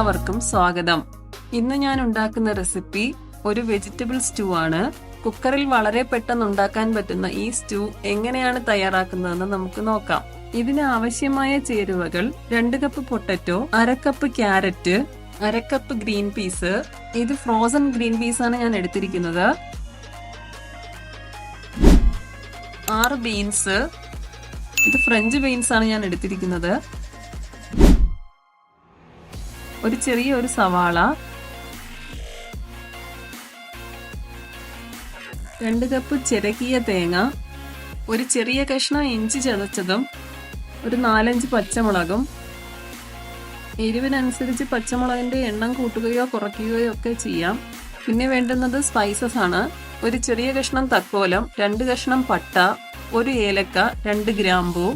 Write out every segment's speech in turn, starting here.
എല്ലാവർക്കും സ്വാഗതം. ഇന്ന് ഞാൻ ഉണ്ടാക്കുന്ന റെസിപ്പി ഒരു വെജിറ്റബിൾ സ്റ്റൂ ആണ്. കുക്കറിൽ വളരെ പെട്ടെന്ന് ഉണ്ടാക്കാൻ പറ്റുന്ന ഈ സ്റ്റൂ എങ്ങനെയാണ് തയ്യാറാക്കുന്നതെന്ന് നമുക്ക് നോക്കാം. ഇതിന് ആവശ്യമായ ചേരുവകൾ 2 cup potato, 1/2 cup carrot, 1/2 cup green peas. ഇത് ഫ്രോസൺ ഗ്രീൻ പീസ് ആണ് ഞാൻ എടുത്തിരിക്കുന്നത്. 6 ബീൻസ്, ഇത് ഫ്രഞ്ച് ബീൻസ് ആണ് ഞാൻ എടുത്തിരിക്കുന്നത്. ഒരു ചെറിയ സവാള, 2 കപ്പ് ചിരകിയ തേങ്ങ, ഒരു ചെറിയ കഷ്ണം ഇഞ്ചി ചതച്ചതും, ഒരു 4-5 പച്ചമുളകും. എരിവിനനുസരിച്ച് പച്ചമുളകിന്റെ എണ്ണം കൂട്ടുകയോ കുറയ്ക്കുകയോ ഒക്കെ ചെയ്യാം. പിന്നെ വേണ്ടുന്നത് സ്പൈസസ് ആണ്. ഒരു ചെറിയ കഷ്ണം തക്കോലം, 2 കഷ്ണം പട്ട, 1 ഏലക്ക, 2 ഗ്രാമ്പൂ.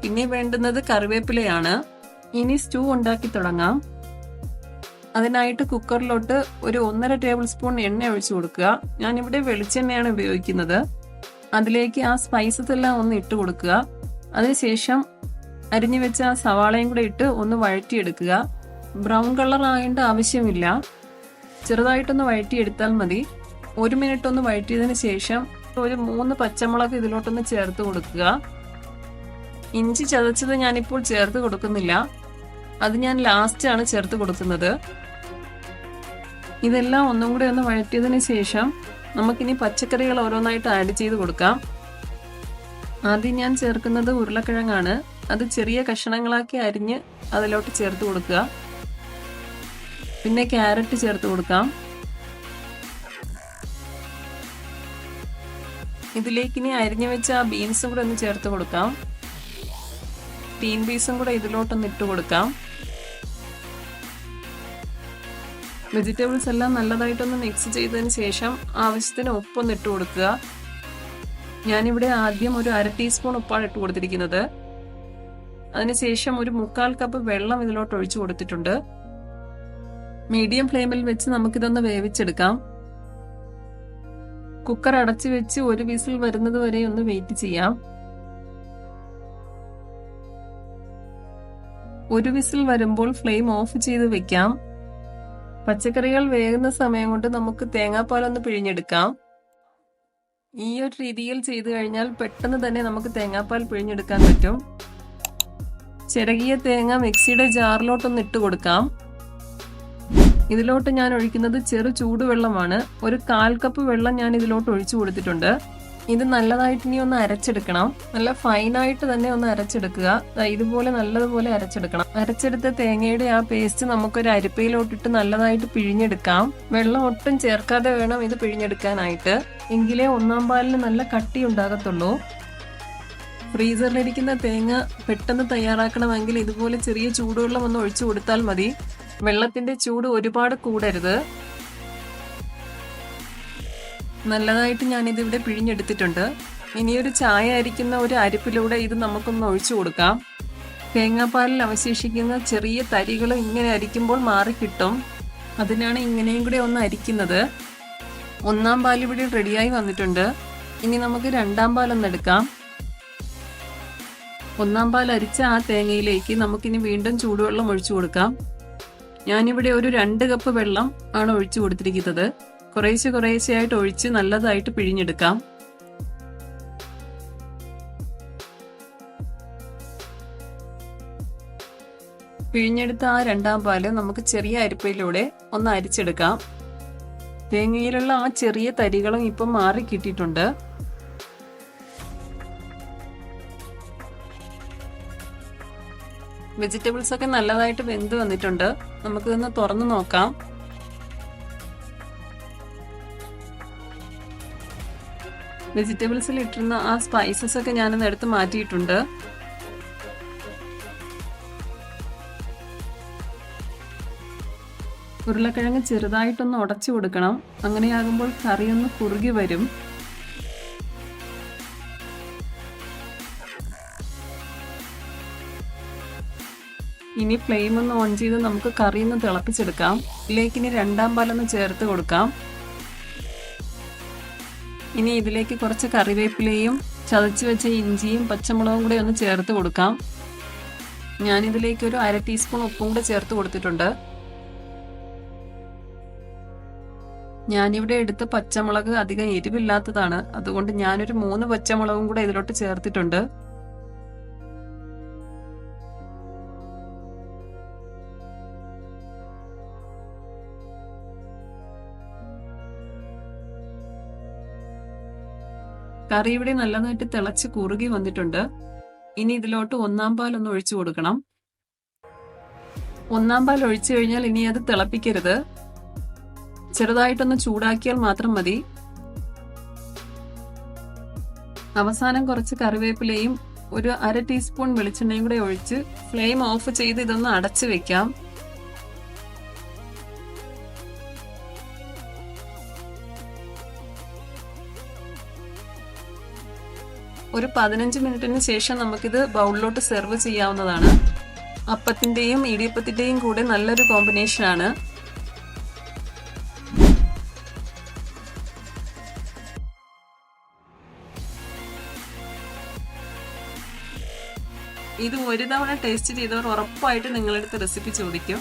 പിന്നെ വേണ്ടുന്നത് കറിവേപ്പിലയാണ്. ഇനി സ്റ്റൂ ഉണ്ടാക്കി തുടങ്ങാം. അതിനായിട്ട് കുക്കറിലോട്ട് ഒരു 1.5 ടേബിൾ സ്പൂൺ എണ്ണ ഒഴിച്ചു കൊടുക്കുക. ഞാനിവിടെ വെളിച്ചെണ്ണയാണ് ഉപയോഗിക്കുന്നത്. അതിലേക്ക് ആ സ്പൈസസ് എല്ലാം ഒന്ന് ഇട്ട് കൊടുക്കുക. അതിനുശേഷം അരിഞ്ഞു വെച്ച ആ സവാളയും കൂടെ ഇട്ട് ഒന്ന് വഴറ്റിയെടുക്കുക. ബ്രൗൺ കളർ ആകേണ്ട ആവശ്യമില്ല, ചെറുതായിട്ടൊന്ന് വഴറ്റിയെടുത്താൽ മതി. 1 മിനിറ്റ് ഒന്ന് വഴറ്റിയതിന് ശേഷം ഒരു 3 പച്ചമുളക് ഇതിലോട്ടൊന്ന് ചേർത്ത് കൊടുക്കുക. ഇഞ്ചി ചതച്ചത് ഞാനിപ്പോൾ ചേർത്ത് കൊടുക്കുന്നില്ല, അത് ഞാൻ ലാസ്റ്റ് ആണ് ചേർത്ത് കൊടുക്കുന്നത്. ഇതെല്ലാം ഒന്നും കൂടെ ഒന്ന് വഴറ്റിയതിന് ശേഷം നമുക്കിനി പച്ചക്കറികൾ ഓരോന്നായിട്ട് ആഡ് ചെയ്ത് കൊടുക്കാം. ആദ്യം ഞാൻ ചേർക്കുന്നത് ഉരുളക്കിഴങ്ങാണ്. അത് ചെറിയ കഷണങ്ങളാക്കി അരിഞ്ഞ് അതിലോട്ട് ചേർത്ത് കൊടുക്കുക. പിന്നെ ക്യാരറ്റ് ചേർത്ത് കൊടുക്കാം. ഇതിലേക്കിനി അരിഞ്ഞു വെച്ച ആ ബീൻസും കൂടെ ഒന്ന് ചേർത്ത് കൊടുക്കാം. ഗ്രീൻ പീസും കൂടെ ഇതിലോട്ടൊന്ന് ഇട്ട് കൊടുക്കാം. വെജിറ്റബിൾസ് എല്ലാം നല്ലതായിട്ടൊന്ന് മിക്സ് ചെയ്തതിന് ശേഷം ആവശ്യത്തിന് ഉപ്പൊന്ന് ഇട്ട് കൊടുക്കുക. ഞാനിവിടെ ആദ്യം ഒരു 1/2 ടീസ്പൂൺ ഉപ്പാണ് ഇട്ട് കൊടുത്തിരിക്കുന്നത്. അതിനുശേഷം ഒരു 1/4 കപ്പ് വെള്ളം ഇതിലോട്ട് ഒഴിച്ചു കൊടുത്തിട്ടുണ്ട്. മീഡിയം ഫ്ലെയിമിൽ വെച്ച് നമുക്കിതൊന്ന് വേവിച്ചെടുക്കാം. കുക്കർ അടച്ചു വെച്ച് 1 വിസിൽ വരുന്നത് വരെ ഒന്ന് വെയിറ്റ് ചെയ്യാം. 1 വിസിൽ വരുമ്പോൾ ഫ്ലെയിം ഓഫ് ചെയ്ത് വെക്കാം. പച്ചക്കറികൾ വേകുന്ന സമയം കൊണ്ട് നമുക്ക് തേങ്ങാപ്പാലൊന്ന് പിഴിഞ്ഞെടുക്കാം. ഈ ഒരു രീതിയിൽ ചെയ്തു കഴിഞ്ഞാൽ പെട്ടെന്ന് തന്നെ നമുക്ക് തേങ്ങാപ്പാൽ പിഴിഞ്ഞെടുക്കാൻ പറ്റും. ചിരകിയ തേങ്ങ മിക്സിയുടെ ജാറിലോട്ടൊന്ന് ഇട്ട് കൊടുക്കാം. ഇതിലോട്ട് ഞാൻ ഒഴിക്കുന്നത് ചെറു ചൂടുവെള്ളമാണ്. ഒരു 1/4 കപ്പ് വെള്ളം ഞാൻ ഇതിലോട്ട് ഒഴിച്ചു കൊടുത്തിട്ടുണ്ട്. ഇത് നല്ലതായിട്ട് ഇനി ഒന്ന് അരച്ചെടുക്കണം. നല്ല ഫൈനായിട്ട് തന്നെ ഒന്ന് അരച്ചെടുക്കുക. ഇതുപോലെ നല്ലതുപോലെ അരച്ചെടുക്കണം. അരച്ചെടുത്ത തേങ്ങയുടെ ആ പേസ്റ്റ് നമുക്കൊരു അരിപ്പയിലോട്ടിട്ട് നല്ലതായിട്ട് പിഴിഞ്ഞെടുക്കാം. വെള്ളം ഒട്ടും ചേർക്കാതെ വേണം ഇത് പിഴിഞ്ഞെടുക്കാനായിട്ട്. എങ്കിലേ 1-ാം പാലിന് നല്ല കട്ടി ഉണ്ടാകത്തുള്ളൂ. ഫ്രീസറിലിരിക്കുന്ന തേങ്ങ പെട്ടെന്ന് തയ്യാറാക്കണമെങ്കിൽ ഇതുപോലെ ചെറിയ ചൂടുവെള്ളം ഒന്ന് ഒഴിച്ചു കൊടുത്താൽ മതി. വെള്ളത്തിന്റെ ചൂട് ഒരുപാട് കൂടരുത്. നല്ലതായിട്ട് ഞാനിതിവിടെ പിഴിഞ്ഞെടുത്തിട്ടുണ്ട്. ഇനിയൊരു ചായ അരിക്കുന്ന ഒരു അരിപ്പിലൂടെ ഇത് നമുക്കൊന്ന് ഒഴിച്ചു കൊടുക്കാം. തേങ്ങാപ്പാലിൽ അവശേഷിക്കുന്ന ചെറിയ തരികൾ ഇങ്ങനെ അരിക്കുമ്പോൾ മാറിക്കിട്ടും. അതിനാണ് ഇങ്ങനെയും കൂടെ ഒന്ന് അരിക്കുന്നത്. 1-ാം പാൽ ഇവിടെ റെഡിയായി വന്നിട്ടുണ്ട്. ഇനി നമുക്ക് 2-ാം പാലൊന്ന് എടുക്കാം. 1-ാം പാൽ അരിച്ച ആ തേങ്ങയിലേക്ക് നമുക്കിനി വീണ്ടും ചൂടുവെള്ളം ഒഴിച്ചു കൊടുക്കാം. ഞാനിവിടെ ഒരു 2 കപ്പ് വെള്ളം ആണ് ഒഴിച്ചു കൊടുത്തിരിക്കുന്നത്. കുറേശ്ശെയായിട്ട് ഒഴിച്ച് നല്ലതായിട്ട് പിഴിഞ്ഞെടുക്കാം. പിഴിഞ്ഞെടുത്ത ആ 2-ാം പാല് നമുക്ക് ചെറിയ അരിപ്പയിലൂടെ ഒന്ന് അരിച്ചെടുക്കാം. തേങ്ങയിലുള്ള ആ ചെറിയ തരികളും ഇപ്പം മാറി കിട്ടിയിട്ടുണ്ട്. വെജിറ്റബിൾസ് ഒക്കെ നല്ലതായിട്ട് വെന്ത് വന്നിട്ടുണ്ട്. നമുക്കിതൊന്ന് തുറന്നു നോക്കാം. വെജിറ്റബിൾസിൽ ഇട്ടിരുന്ന ആ സ്പൈസസ് ഒക്കെ ഞാനൊന്ന് എടുത്ത് മാറ്റിയിട്ടുണ്ട്. ഉരുളക്കിഴങ്ങ് ചെറുതായിട്ടൊന്ന് ഉടച്ചു കൊടുക്കണം. അങ്ങനെയാകുമ്പോൾ കറിയൊന്ന് കുറുകി വരും. ഇനി ഫ്ലെയിം ഒന്ന് ഓൺ ചെയ്ത് നമുക്ക് കറി ഒന്ന് തിളപ്പിച്ചെടുക്കാം. ഇതിലേക്ക് ഇനി 2-ാം പാലൊന്ന് ചേർത്ത് കൊടുക്കാം. ഇനി ഇതിലേക്ക് കുറച്ച് കറിവേപ്പിലയും ചതച്ച് വെച്ച ഇഞ്ചിയും പച്ചമുളകും കൂടെ ഒന്ന് ചേർത്ത് കൊടുക്കാം. ഞാനിതിലേക്ക് ഒരു 1/2 ടീസ്പൂൺ ഉപ്പും കൂടെ ചേർത്ത് കൊടുത്തിട്ടുണ്ട്. ഞാനിവിടെ എടുത്ത പച്ചമുളക് അധികം എരിവില്ലാത്തതാണ്, അതുകൊണ്ട് ഞാനൊരു 3 പച്ചമുളകും കൂടെ ഇതിലോട്ട് ചേർത്തിട്ടുണ്ട്. കറി ഇവിടെ നല്ലതായിട്ട് തിളച്ച് കുറുകി വന്നിട്ടുണ്ട്. ഇനി ഇതിലോട്ട് 1-ാം പാൽ ഒന്ന് ഒഴിച്ചു കൊടുക്കണം. 1-ാം പാൽ ഒഴിച്ചു കഴിഞ്ഞാൽ ഇനി അത് തിളപ്പിക്കരുത്, ചെറുതായിട്ടൊന്ന് ചൂടാക്കിയാൽ മാത്രം മതി. അവസാനം കുറച്ച് കറിവേപ്പിലയും ഒരു 1/2 ടീസ്പൂൺ വെളിച്ചെണ്ണയും കൂടെ ഒഴിച്ച് ഫ്ലെയിം ഓഫ് ചെയ്ത് ഇതൊന്ന് അടച്ചു വെക്കാം. ഒരു 15 മിനിറ്റിന് ശേഷം നമുക്കിത് ബൗളിലോട്ട് സെർവ് ചെയ്യാവുന്നതാണ്. അപ്പത്തിന്റെയും ഇടിയപ്പത്തിന്റെയും കൂടെ നല്ലൊരു കോമ്പിനേഷനാണ്. ഇത് ഒരു തവണ ടേസ്റ്റ് ചെയ്തവർ ഉറപ്പായിട്ട് നിങ്ങളടുത്ത് റെസിപ്പി ചോദിക്കും.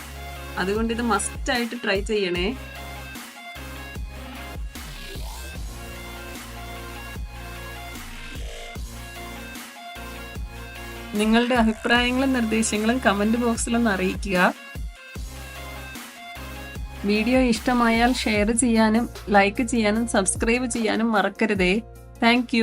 അതുകൊണ്ട് ഇത് മസ്റ്റ് ആയിട്ട് ട്രൈ ചെയ്യണേ. നിങ്ങളുടെ അഭിപ്രായങ്ങളും നിർദ്ദേശങ്ങളും കമന്റ് ബോക്സിലൊന്ന് അറിയിക്കുക. വീഡിയോ ഇഷ്ടമായാൽ ഷെയർ ചെയ്യാനും ലൈക്ക് ചെയ്യാനും സബ്സ്ക്രൈബ് ചെയ്യാനും മറക്കരുതേ. താങ്ക്